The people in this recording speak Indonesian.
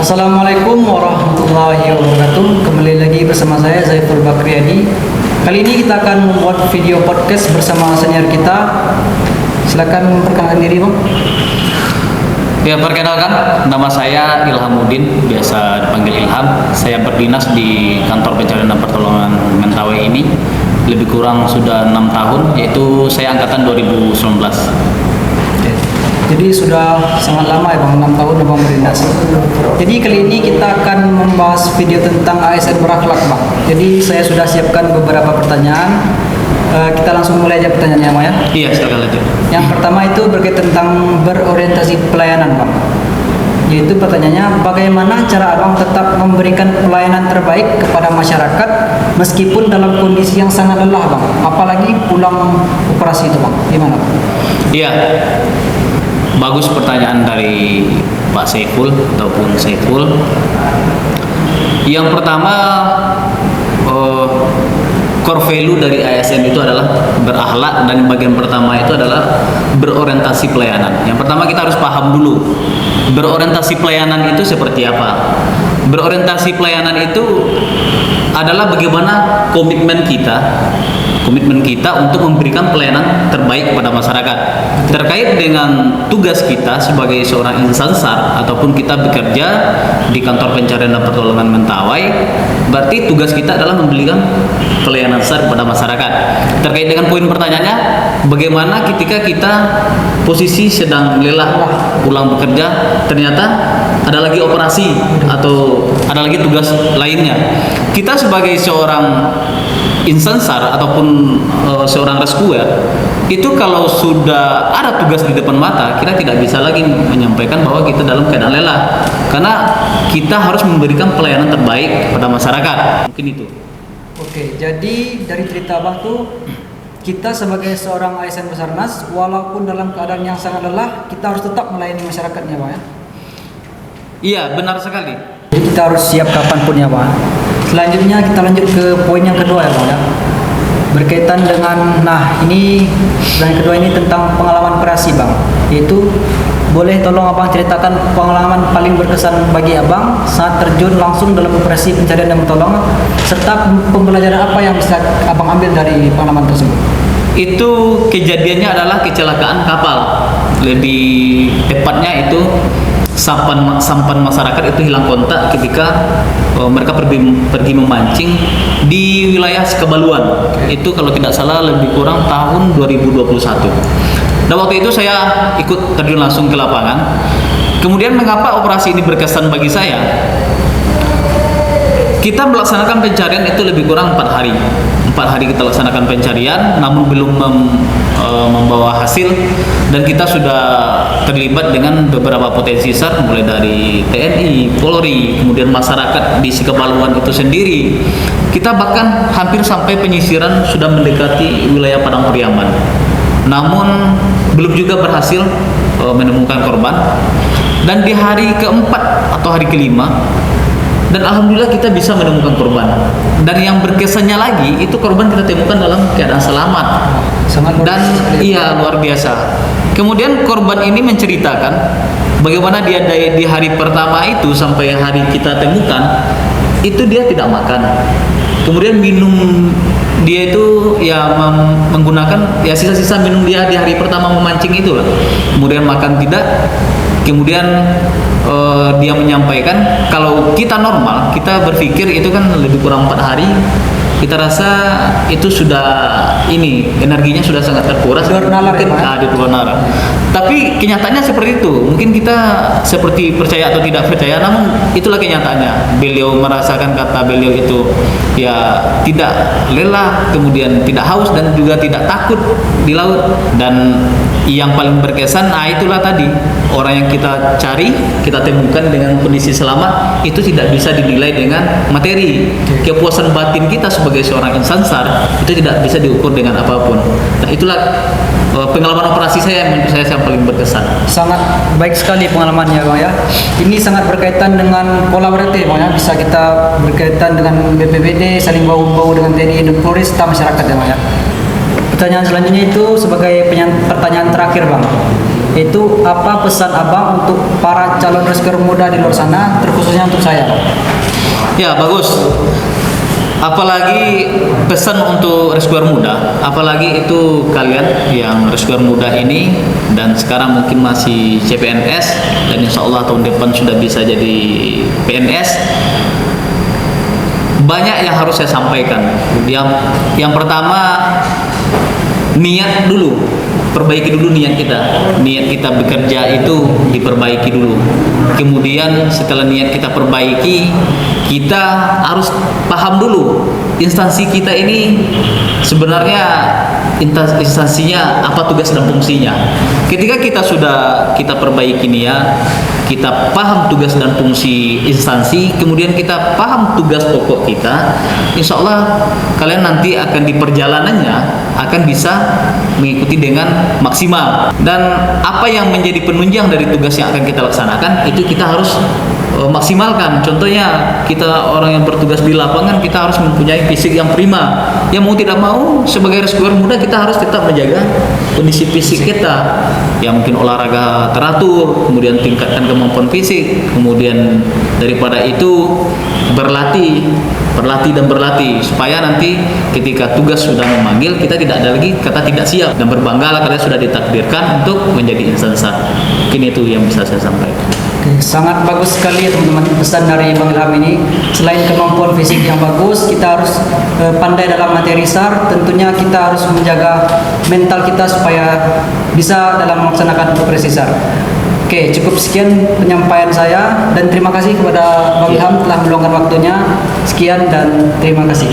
Assalamualaikum warahmatullahi wabarakatuh. Kembali lagi bersama saya Zaiful Bakriadi. Kali ini kita akan membuat video podcast bersama senior kita. Silakan perkenalkan diri, Bang. Ya, perkenalkan, nama saya Ilhamuddin, biasa dipanggil Ilham. Saya berdinas di kantor pencarian dan pertolongan Mentawai ini lebih kurang sudah 6 tahun, yaitu saya angkatan 2019. Jadi sudah sangat lama ya Bang, 6 tahun Bang berdinas. Jadi kali ini kita akan membahas video tentang ASN berakhlak Bang. Jadi saya sudah siapkan beberapa pertanyaan. Kita langsung mulai aja pertanyaannya Bang ya. Iya, silakan lanjut. Yang pertama itu berkaitan tentang berorientasi pelayanan Bang. Yaitu pertanyaannya, bagaimana cara Abang tetap memberikan pelayanan terbaik kepada masyarakat meskipun dalam kondisi yang sangat lelah Bang, apalagi pulang operasi itu Bang, gimana Bang? Iya, bagus pertanyaan dari Pak Saiful ataupun Saiful. Yang pertama, core value dari ASN itu adalah berakhlak, dan bagian pertama itu adalah berorientasi pelayanan. Yang pertama kita harus paham dulu berorientasi pelayanan itu seperti apa. Berorientasi pelayanan itu adalah bagaimana komitmen kita untuk memberikan pelayanan terbaik kepada masyarakat. Terkait dengan tugas kita sebagai seorang insan SAR ataupun kita bekerja di kantor pencarian dan pertolongan Mentawai, berarti tugas kita adalah memberikan pelayanan SAR kepada masyarakat. Terkait dengan poin pertanyaannya, bagaimana ketika kita posisi sedang lelah pulang bekerja, ternyata ada lagi operasi atau ada lagi tugas lainnya. Kita sebagai seorang insan SAR ataupun seorang rescuer itu kalau sudah ada tugas di depan mata, kita tidak bisa lagi menyampaikan bahwa kita dalam keadaan lelah, karena kita harus memberikan pelayanan terbaik kepada masyarakat. Mungkin itu. Oke, jadi dari cerita Abang tuh, kita sebagai seorang ASN Basarnas, walaupun dalam keadaan yang sangat lelah, kita harus tetap melayani masyarakatnya Bang ya? Iya, benar sekali. Jadi kita harus siap kapanpun ya Bang. Selanjutnya kita lanjut ke poin yang kedua ya Bang ya. Berkaitan dengan, ini yang kedua ini tentang pengalaman operasi Bang. Yaitu, boleh tolong Abang ceritakan pengalaman paling berkesan bagi Abang saat terjun langsung dalam operasi pencarian dan pertolongan, serta pembelajaran apa yang bisa Abang ambil dari pengalaman tersebut? Itu kejadiannya adalah kecelakaan kapal. Lebih tepatnya itu sampan masyarakat itu hilang kontak ketika mereka pergi memancing di wilayah Sekabaluan. Itu kalau tidak salah lebih kurang tahun 2021. Dan waktu itu saya ikut terjun langsung ke lapangan. Kemudian mengapa operasi ini berkesan bagi saya? Kita melaksanakan pencarian itu lebih kurang 4 hari. 4 hari kita laksanakan pencarian, namun belum membawa hasil, dan kita sudah terlibat dengan beberapa potensi SAR, mulai dari TNI, Polri, kemudian masyarakat di Sekabaluan itu sendiri. Kita bahkan hampir sampai penyisiran sudah mendekati wilayah Padang Pariaman, namun belum juga berhasil menemukan korban. Dan di hari keempat atau hari kelima, dan alhamdulillah kita bisa menemukan korban. Dan yang berkesannya lagi, itu korban kita temukan dalam keadaan selamat. Dan iya, luar biasa. Kemudian korban ini menceritakan bagaimana dia di hari pertama itu sampai hari kita temukan itu dia tidak makan. Kemudian minum dia itu ya menggunakan ya sisa-sisa minum dia di hari pertama memancing itu lah. Kemudian makan tidak. Kemudian dia menyampaikan kalau kita normal, kita berpikir itu kan lebih kurang 4 hari, kita rasa itu sudah energinya sudah sangat terkuras di luar nalar. Tapi kenyataannya seperti itu. Mungkin kita seperti percaya atau tidak percaya, namun itulah kenyataannya. Beliau merasakan, kata beliau itu ya tidak lelah, kemudian tidak haus, dan juga tidak takut di laut. Dan yang paling berkesan, itulah tadi, orang yang kita cari, kita temukan dengan kondisi selamat, itu tidak bisa dinilai dengan materi. Kepuasan batin kita sebagai seorang insan SAR itu tidak bisa diukur dengan apapun. Nah, itulah pengalaman operasi saya yang menurut saya yang paling berkesan. Sangat baik sekali pengalamannya Bang ya. Ini sangat berkaitan dengan kolaboratif Bang ya. Bisa kita berkaitan dengan BPBD, saling bahu-bahu dengan TNI dan Polri serta masyarakat ya Bang ya. Pertanyaan selanjutnya itu sebagai pertanyaan terakhir Bang. Itu apa pesan Abang untuk para calon rescuer muda di luar sana, terkhususnya untuk saya? Ya, bagus. Apalagi pesan untuk rescuer muda, apalagi itu kalian yang rescuer muda ini dan sekarang mungkin masih CPNS dan insya Allah tahun depan sudah bisa jadi PNS. Banyak yang harus saya sampaikan. Yang pertama, niat dulu, perbaiki dulu niat kita. Niat kita bekerja itu diperbaiki dulu. Kemudian setelah niat kita perbaiki, kita harus paham dulu instansi kita ini sebenarnya instansinya apa, tugas dan fungsinya. Ketika kita perbaiki niat, kita paham tugas dan fungsi instansi, kemudian kita paham tugas pokok kita, insya Allah kalian nanti akan di perjalanannya akan bisa mengikuti dengan maksimal. Dan apa yang menjadi penunjang dari tugas yang akan kita laksanakan itu kita harus maksimalkan. Contohnya kita orang yang bertugas di lapangan, kita harus mempunyai fisik yang prima. Ya mau tidak mau sebagai rescuer muda kita harus tetap menjaga kondisi fisik kita. Ya mungkin olahraga teratur, kemudian tingkatkan kemampuan fisik, kemudian daripada itu berlatih supaya nanti ketika tugas sudah memanggil kita tidak ada lagi kata tidak siap, dan berbanggalah kalian sudah ditakdirkan untuk menjadi insan besar. Mungkin itu yang bisa saya sampaikan. Oke, sangat bagus sekali ya teman-teman pesan dari Bang Ilham ini. Selain kemampuan fisik yang bagus, kita harus pandai dalam materi SAR. Tentunya kita harus menjaga mental kita supaya bisa dalam melaksanakan operasi SAR. Oke, cukup sekian penyampaian saya dan terima kasih kepada Bang Ilham telah meluangkan waktunya. Sekian dan terima kasih.